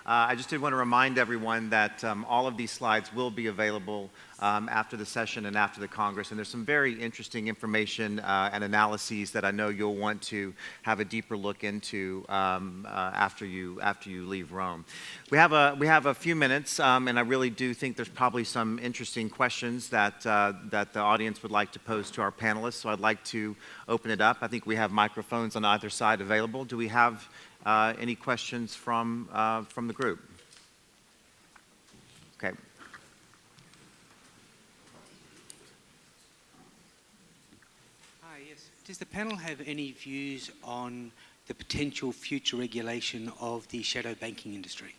I just did want to remind everyone that all of these slides will be available after the session and after the Congress, and there's some very interesting information and analyses that I know you'll want to have a deeper look into after you leave Rome. We have a few minutes, and I really do think there's probably some interesting questions that the audience would like to pose to our panelists, so I'd like to open it up. I think we have microphones on either side available. Do we have any questions from the group? Okay. Hi, yes. Does the panel have any views on the potential future regulation of the shadow banking industry?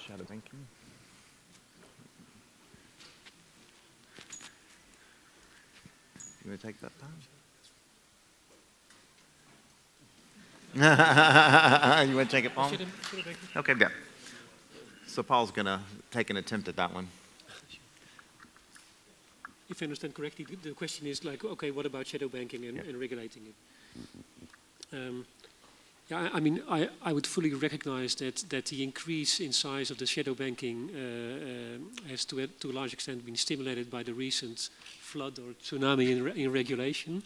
Shadow banking? You want to take that time? You want to take it, Paul? Okay, yeah. So Paul's going to take an attempt at that one. If I understand correctly, the question is like, okay, what about shadow banking and regulating it? Yeah, I mean, I would fully recognize that the increase in size of the shadow banking has to a large extent been stimulated by the recent flood or tsunami in regulation.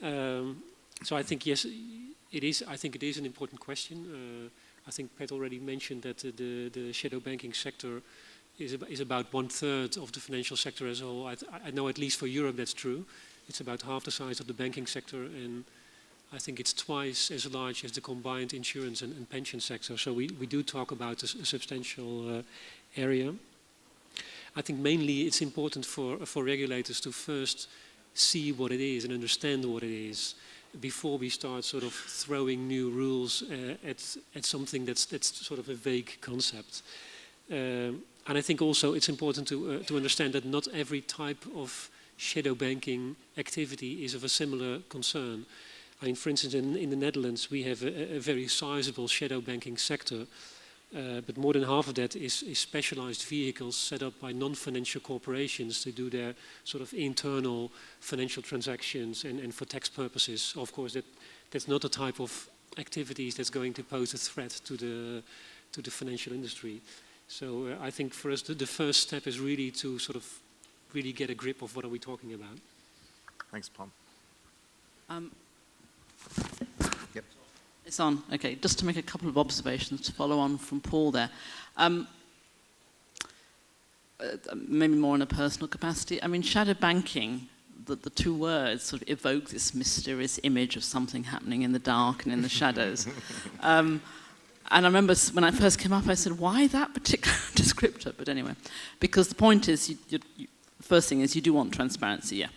So I think, yes, it is. I think it is an important question. I think Pat already mentioned that the shadow banking sector is about 1/3 of the financial sector as a whole. I know at least for Europe that's true. It's about half the size of the banking sector, and I think it's twice as large as the combined insurance and pension sector. So we do talk about a substantial area. I think mainly it's important for regulators to first see what it is and understand what it is before we start sort of throwing new rules at something that's sort of a vague concept. And I think also it's important to understand that not every type of shadow banking activity is of a similar concern. I mean, for instance, in the Netherlands, we have a very sizable shadow banking sector, but more than half of that is specialized vehicles set up by non-financial corporations to do their sort of internal financial transactions and for tax purposes. Of course, that's not a type of activities that's going to pose a threat to the financial industry. So I think for us, the first step is really to sort of really get a grip of what are we talking about. Thanks, Paul. Yep. It's on. Okay, just to make a couple of observations to follow on from Paul there. Maybe more in a personal capacity. I mean, shadow banking, the two words sort of evoke this mysterious image of something happening in the dark and in the shadows. And I remember when I first came up, I said, why that particular descriptor? But anyway, because the point is, the first thing is you do want transparency, yeah.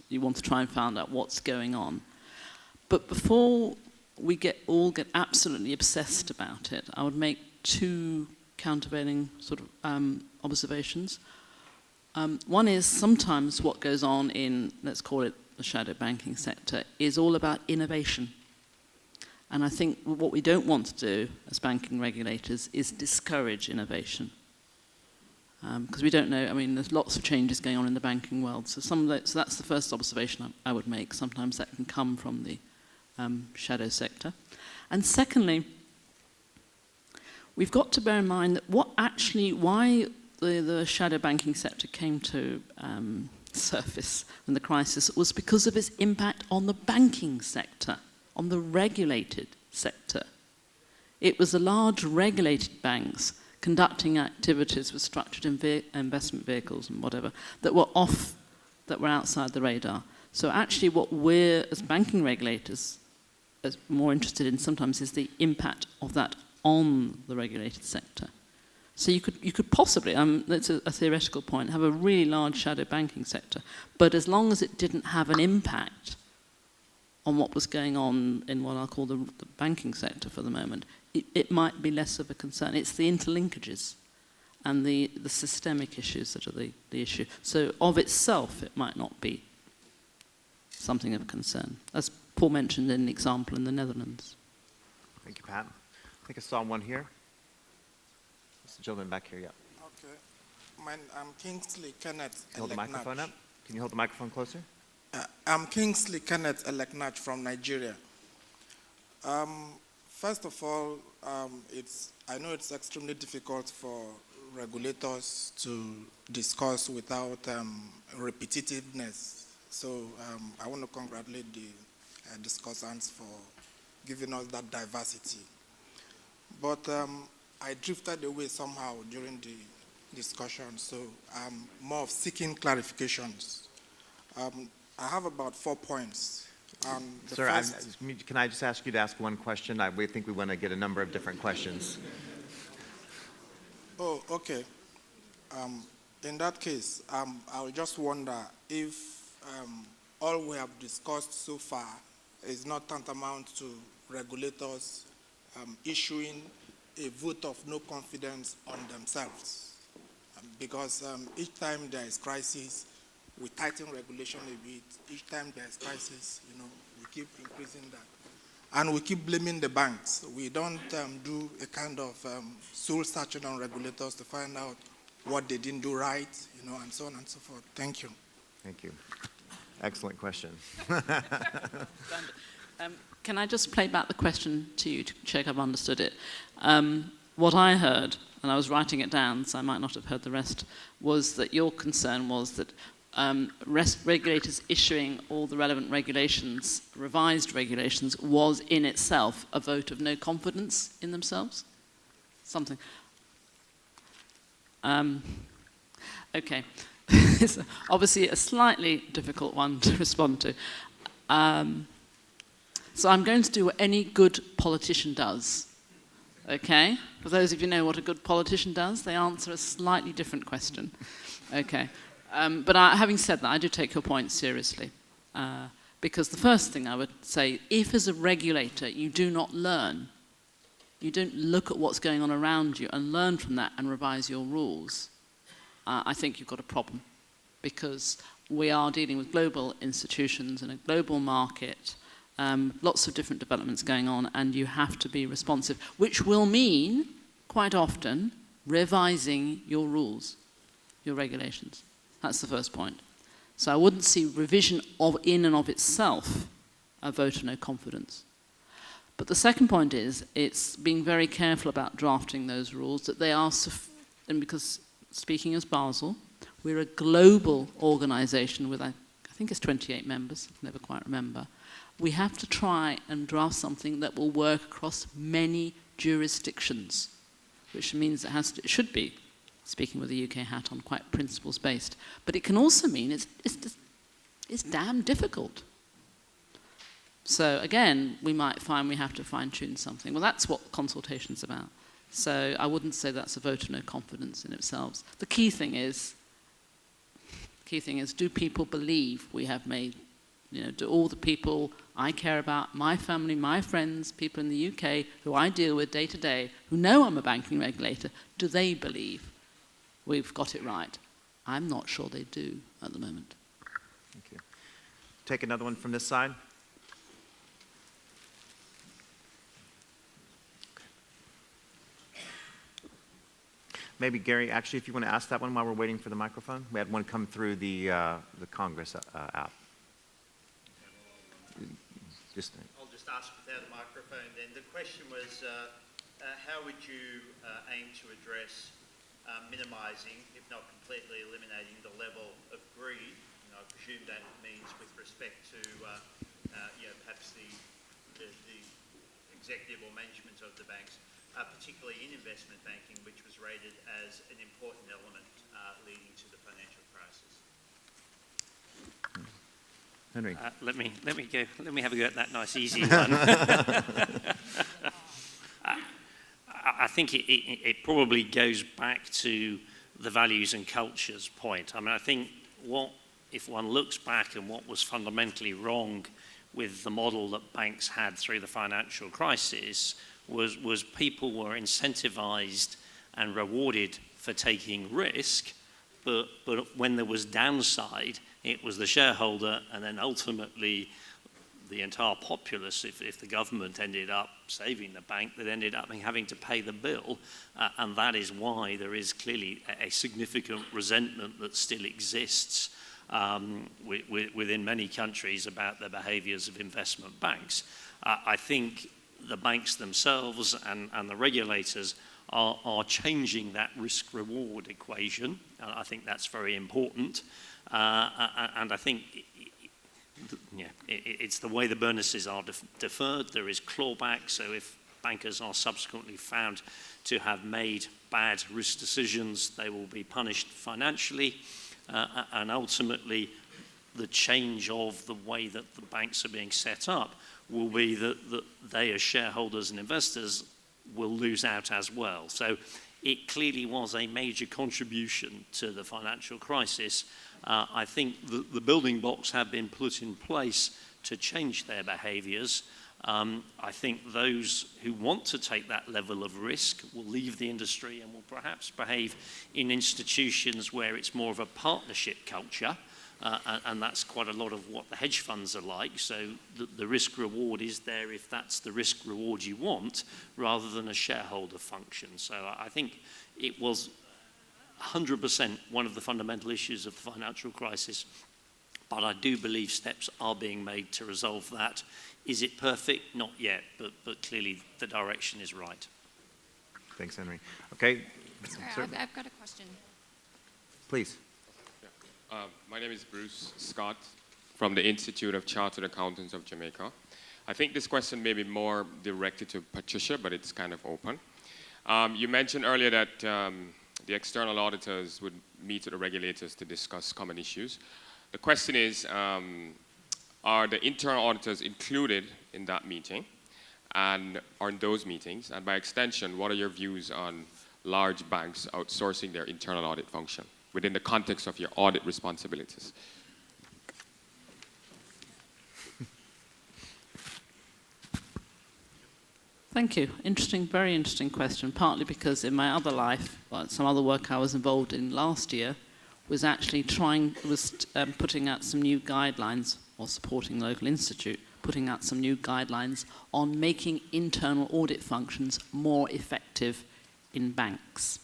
You want to try and find out what's going on. But before we all get absolutely obsessed about it, I would make two countervailing sort of observations. One is sometimes what goes on in, let's call it the shadow banking sector, is all about innovation. And I think what we don't want to do as banking regulators is discourage innovation. Because we don't know, I mean, there's lots of changes going on in the banking world. So that's the first observation I would make. Sometimes that can come from the shadow sector. And secondly, we've got to bear in mind that why the shadow banking sector came to surface in the crisis was because of its impact on the banking sector, on the regulated sector. It was the large regulated banks conducting activities with structured investment vehicles and whatever that were outside the radar. So actually what we're, as banking regulators, is more interested in sometimes is the impact of that on the regulated sector. So you could possibly, that's a theoretical point, have a really large shadow banking sector, but as long as it didn't have an impact on what was going on in what I'll call the banking sector for the moment, it might be less of a concern. It's the interlinkages and the systemic issues that are the issue. So of itself, it might not be something of concern, as Paul mentioned in the example in the Netherlands. Thank you, Pat. I think I saw one here. It's the gentleman back here, yeah. Okay. I'm Kingsley Kenneth. Hold the microphone up. Can you hold the microphone closer? I'm Kingsley Kenneth Eleknach from Nigeria. First of all, I know it's extremely difficult for regulators to discuss without repetitiveness. So I want to congratulate the discussants for giving us that diversity. But I drifted away somehow during the discussion, so I'm more of seeking clarifications. I have about 4 points. Sir, can I just ask you to ask one question? We think we want to get a number of different questions. Oh, okay. In that case, I'll just wonder if all we have discussed so far is not tantamount to regulators issuing a vote of no confidence on themselves. Because each time there is crisis, we tighten regulation a bit. Each time there is crisis, we keep increasing that. And we keep blaming the banks. We don't do a kind of soul searching on regulators to find out what they didn't do right, and so on and so forth. Thank you. Thank you. Excellent question. Can I just play back the question to you to check I've understood it? What I heard, and I was writing it down, so I might not have heard the rest, was that your concern was that regulators issuing all the relevant regulations, revised regulations, was in itself a vote of no confidence in themselves? Something. Okay. It's obviously a slightly difficult one to respond to. So I'm going to do what any good politician does. Okay? For those of you who know what a good politician does, they answer a slightly different question. Okay. But having said that, I do take your point seriously. Because the first thing I would say, if as a regulator you do not learn, you don't look at what's going on around you and learn from that and revise your rules, I think you've got a problem. Because we are dealing with global institutions in a global market, lots of different developments going on, and you have to be responsive, which will mean, quite often, revising your rules, your regulations. That's the first point. So I wouldn't see revision in and of itself a vote of no confidence. But the second point is, it's being very careful about drafting those rules, that they are, and because speaking as Basel, we're a global organisation with, I think it's 28 members, I never quite remember. We have to try and draft something that will work across many jurisdictions, which means it should be, speaking with a UK hat on, quite principles-based. But it can also mean it's damn difficult. So again, we might find we have to fine-tune something. Well, that's what consultation's about. So I wouldn't say that's a vote of no confidence in itself. The key thing is, do people believe we have made, do all the people I care about, my family, my friends, people in the UK who I deal with day to day, who know I'm a banking regulator, do they believe we've got it right? I'm not sure they do at the moment. Thank you. Take another one from this side. Maybe Gary, actually, if you want to ask that one while we're waiting for the microphone. We had one come through the Congress app. I'll just ask without a microphone then. The question was, how would you aim to address minimising, if not completely eliminating, the level of greed? I presume that means with respect to perhaps the executive or management of the banks, particularly in investment banking, which was rated as an important element leading to the financial crisis. Henry. Let me have a go at that nice easy one. I think it probably goes back to the values and cultures point. I mean, I think if one looks back and what was fundamentally wrong with the model that banks had through the financial crisis was people were incentivized and rewarded for taking risk, but when there was downside, it was the shareholder and then ultimately the entire populace, if the government ended up saving the bank, that ended up having to pay the bill. And that is why there is clearly a significant resentment that still exists within many countries about the behaviours of investment banks. I think the banks themselves and the regulators are changing that risk-reward equation. And I think that's very important. And I think it's the way the bonuses are deferred. There is clawback, so if bankers are subsequently found to have made bad risk decisions, they will be punished financially. And ultimately, the change of the way that the banks are being set up will be that they, as shareholders and investors, will lose out as well. So it clearly was a major contribution to the financial crisis. I think the building blocks have been put in place to change their behaviours. I think those who want to take that level of risk will leave the industry and will perhaps behave in institutions where it's more of a partnership culture. And that's quite a lot of what the hedge funds are like. So the risk reward is there if that's the risk reward you want, rather than a shareholder function. So I think it was 100% one of the fundamental issues of the financial crisis. But I do believe steps are being made to resolve that. Is it perfect? Not yet, but clearly the direction is right. Thanks, Henry. Okay. Sorry, I've got a question. Please. My name is Bruce Scott from the Institute of Chartered Accountants of Jamaica. I think this question may be more directed to Patricia, but it's kind of open. You mentioned earlier that the external auditors would meet with the regulators to discuss common issues. The question is, are the internal auditors included in that meeting and are in those meetings? And by extension, what are your views on large banks outsourcing their internal audit function within the context of your audit responsibilities? Thank you. Interesting, very interesting question, partly because in my other life, some other work I was involved in last year, was actually putting out some new guidelines, or supporting the local institute, putting out some new guidelines on making internal audit functions more effective in banks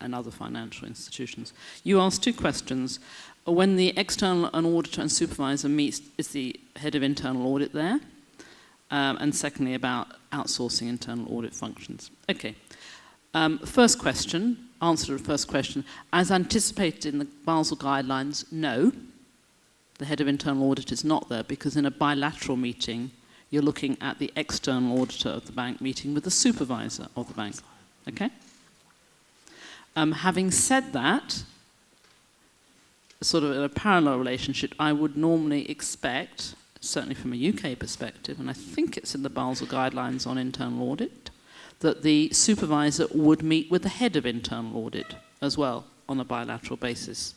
and other financial institutions. You asked two questions. When the external auditor and supervisor meets, is the head of internal audit there? And secondly, about outsourcing internal audit functions. Okay. First question, answer to the first question. As anticipated in the Basel guidelines, no. The head of internal audit is not there because in a bilateral meeting, you're looking at the external auditor of the bank meeting with the supervisor of the bank. Okay? Having said that, sort of in a parallel relationship, I would normally expect, certainly from a UK perspective, and I think it's in the Basel guidelines on internal audit, that the supervisor would meet with the head of internal audit as well on a bilateral basis.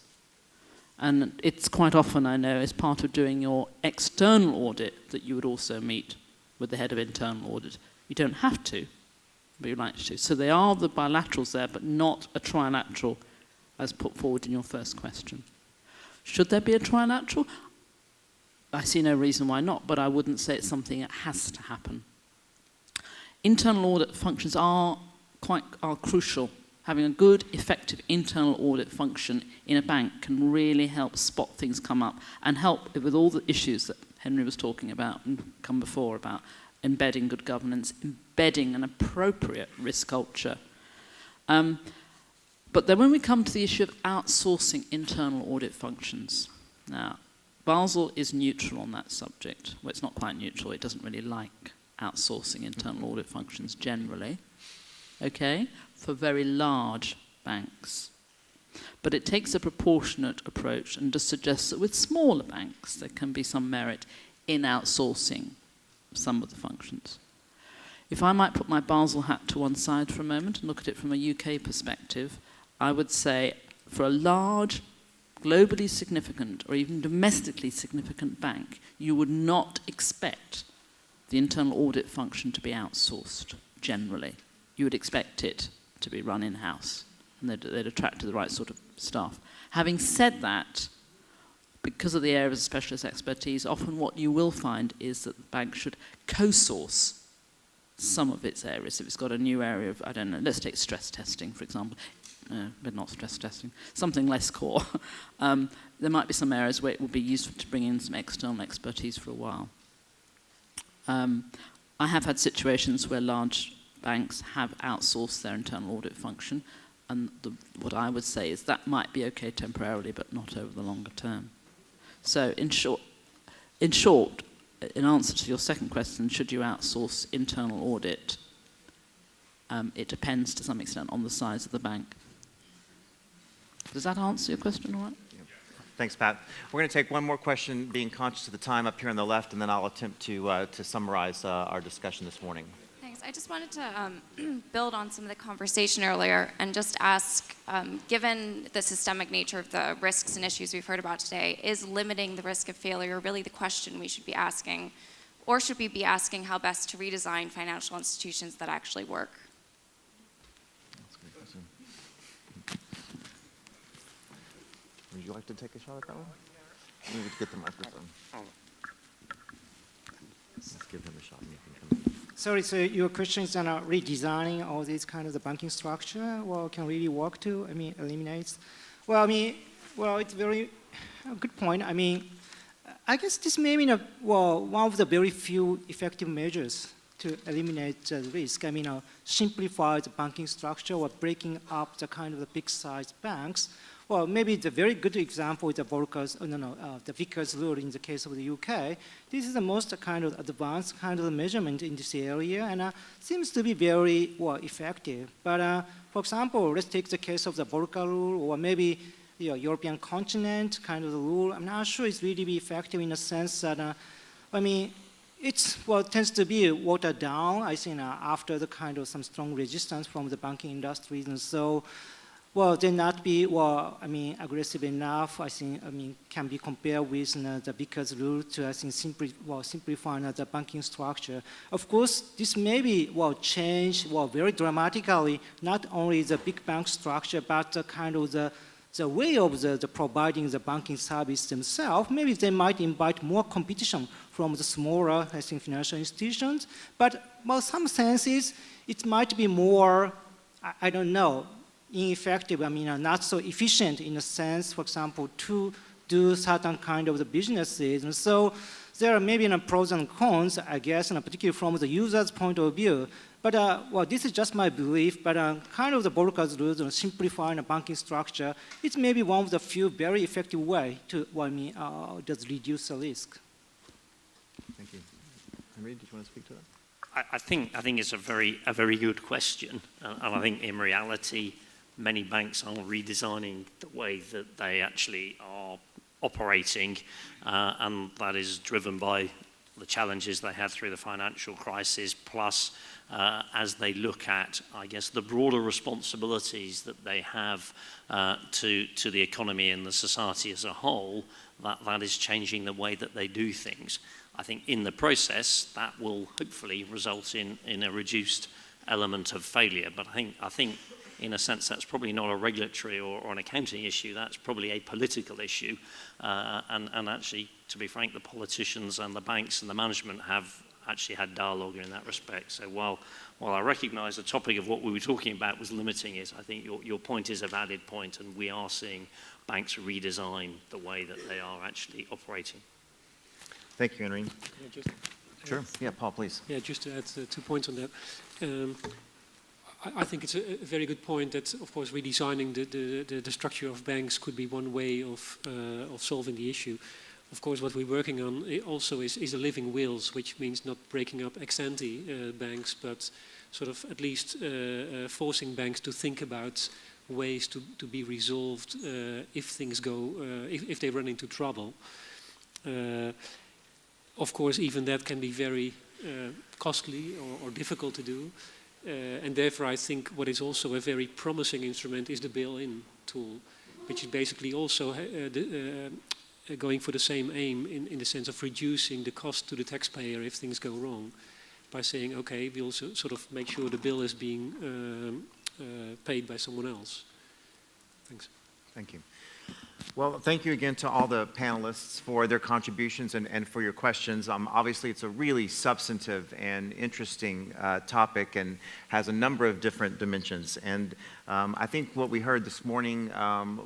And it's quite often, I know, as part of doing your external audit that you would also meet with the head of internal audit. You don't have to, but you'd like to. So they are the bilaterals there, but not a trilateral as put forward in your first question. Should there be a trilateral? I see no reason why not, but I wouldn't say it's something that has to happen. Internal audit functions are crucial. Having a good, effective internal audit function in a bank can really help spot things come up and help with all the issues that Henry was talking about and come before about embedding good governance, embedding an appropriate risk culture. But then when we come to the issue of outsourcing internal audit functions, now, Basel is neutral on that subject. Well, it's not quite neutral. It doesn't really like outsourcing internal audit functions generally, okay, for very large banks. But it takes a proportionate approach and just suggests that with smaller banks there can be some merit in outsourcing some of the functions. If I might put my Basel hat to one side for a moment and look at it from a UK perspective, I would say for a large, globally significant or even domestically significant bank, you would not expect the internal audit function to be outsourced generally. You would expect it to be run in-house, and they'd attract the right sort of staff. Having said that, because of the areas of specialist expertise, often what you will find is that the bank should co-source some of its areas. If it's got a new area of, I don't know, let's take stress testing, for example, but not stress testing, something less core. There might be some areas where it would be useful to bring in some external expertise for a while. I have had situations where large banks have outsourced their internal audit function, and what I would say is that might be okay temporarily, but not over the longer term. So in short, in answer to your second question, should you outsource internal audit? It depends to some extent on the size of the bank. Does that answer your question all right? Thanks, Pat. We're going to take one more question, being conscious of the time up here on the left, and then I'll attempt to summarize our discussion this morning. Thanks. I just wanted to build on some of the conversation earlier and just ask, given the systemic nature of the risks and issues we've heard about today, is limiting the risk of failure really the question we should be asking? Or should we be asking how best to redesign financial institutions that actually work? That's a good question. Would you like to take a shot at that one? We need to get the microphone. Let's give him a shot and you can come in. Sorry, so your question is on redesigning all these kind of the banking structure, well, can really work to, eliminate? Well, it's very a good point. I guess this may be one of the very few effective measures to eliminate the risk. Simplify the banking structure or breaking up the kind of the big size banks. Well, maybe the very good example is the Vickers rule in the case of the UK. This is the most kind of advanced kind of measurement in this area, and seems to be very effective. But for example, let's take the case of the Volcker rule, or maybe the European continent kind of the rule. I'm not sure it's really be effective in the sense that it's tends to be watered down. I think after the kind of some strong resistance from the banking industries, and so. They not be aggressive enough. I think can be compared with the Vickers rule to simplify the banking structure. Of course, this may be change very dramatically not only the big bank structure but the kind of the way of the providing the banking service themselves. Maybe they might invite more competition from the smaller financial institutions. But some senses it might be more I don't know. Ineffective, not so efficient in a sense, for example, to do certain kind of the businesses. And so there are maybe pros and cons, I guess, and particularly from the user's point of view. But this is just my belief, but kind of the Volcker's rules and simplifying the banking structure, it's maybe one of the few very effective way to just reduce the risk. Thank you. Henry, did you want to speak to that? I think it's a very good question, and I think in reality, many banks are redesigning the way that they actually are operating, and that is driven by the challenges they had through the financial crisis, plus as they look at, I guess, the broader responsibilities that they have to the economy and the society as a whole, that is changing the way that they do things. I think in the process, that will hopefully result in a reduced element of failure. But I think in a sense, that's probably not a regulatory or an accounting issue. That's probably a political issue. And actually, to be frank, the politicians and the banks and the management have actually had dialogue in that respect. So while I recognise the topic of what we were talking about was limiting it, I think your point is a valid point, and we are seeing banks redesign the way that they are actually operating. Thank you, Henry. Sure. Yeah, Paul, please. Yeah, just to add 2 points on that. I think it's a very good point that, of course, redesigning the structure of banks could be one way of solving the issue. Of course, what we're working on also is a living wills, which means not breaking up ex-ante banks, but sort of at least forcing banks to think about ways to be resolved if things go, if they run into trouble. Of course, even that can be very costly or difficult to do. And therefore, I think what is also a very promising instrument is the bail-in tool, which is basically also going for the same aim in the sense of reducing the cost to the taxpayer if things go wrong, by saying, okay, we'll sort of make sure the bill is being paid by someone else. Thanks. Thank you. Well, thank you again to all the panelists for their contributions and for your questions. Obviously, it's a really substantive and interesting topic and has a number of different dimensions. And I think what we heard this morning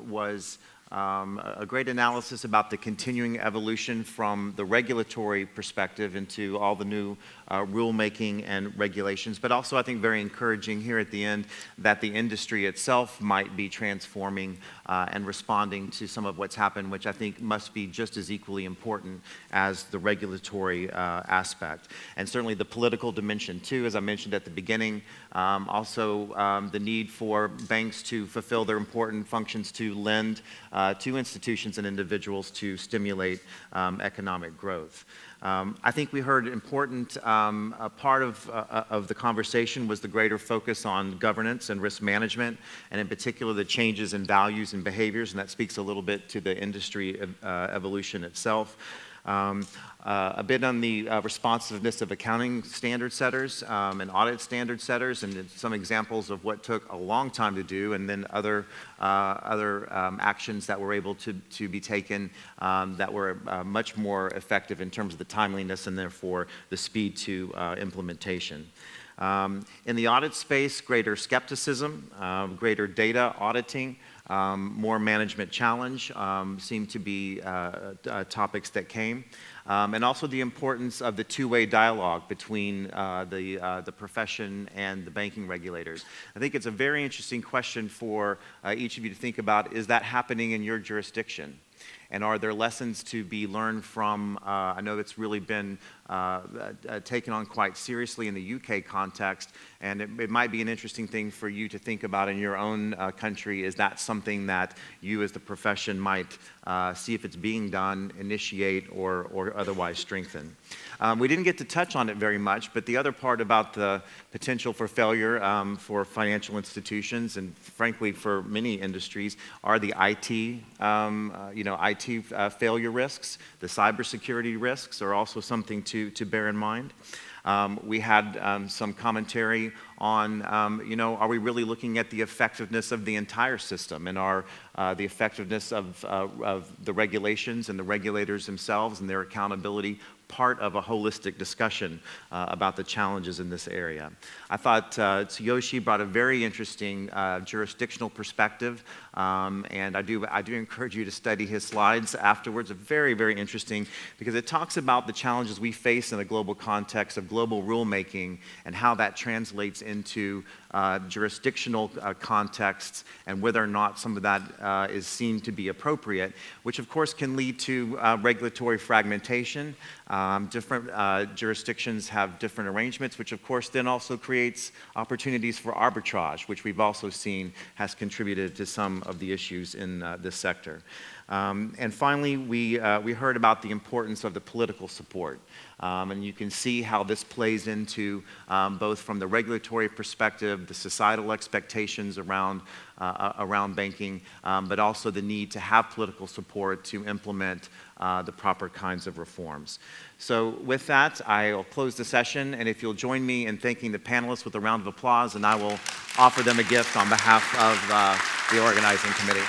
was a great analysis about the continuing evolution from the regulatory perspective into all the new rulemaking and regulations, but also I think very encouraging here at the end that the industry itself might be transforming and responding to some of what's happened, which I think must be just as equally important as the regulatory aspect. And certainly the political dimension too, as I mentioned at the beginning, also the need for banks to fulfill their important functions to lend to institutions and individuals to stimulate economic growth. I think we heard an important part of the conversation was the greater focus on governance and risk management, and in particular the changes in values and behaviors, and that speaks a little bit to the industry evolution itself. A bit on the responsiveness of accounting standard setters and audit standard setters, and some examples of what took a long time to do, and then other actions that were able to be taken that were much more effective in terms of the timeliness and therefore the speed to implementation. In the audit space, greater skepticism, greater data auditing, more management challenge seem to be topics that came. And also the importance of the two-way dialogue between the profession and the banking regulators. I think it's a very interesting question for each of you to think about. Is that happening in your jurisdiction? And are there lessons to be learned from, I know it's really been taken on quite seriously in the UK context, and it might be an interesting thing for you to think about in your own country. Is that something that you as the profession might see if it's being done, initiate, or otherwise strengthen? We didn't get to touch on it very much, but the other part about the potential for failure for financial institutions and frankly for many industries are the IT, IT failure risks. The cybersecurity risks are also something to bear in mind. We had some commentary on, are we really looking at the effectiveness of the entire system, and are the effectiveness of the regulations and the regulators themselves and their accountability part of a holistic discussion about the challenges in this area. I thought Tsuyoshi brought a very interesting jurisdictional perspective, and I do encourage you to study his slides afterwards. Very, very interesting, because it talks about the challenges we face in a global context of global rulemaking and how that translates into jurisdictional contexts and whether or not some of that is seen to be appropriate, which of course can lead to regulatory fragmentation. Different jurisdictions have different arrangements, which of course then also creates opportunities for arbitrage, which we've also seen has contributed to some of the issues in this sector. And finally, we heard about the importance of the political support. And you can see how this plays into both from the regulatory perspective, the societal expectations around banking, but also the need to have political support to implement the proper kinds of reforms. So with that, I'll close the session, and if you'll join me in thanking the panelists with a round of applause, and I will offer them a gift on behalf of the organizing committee.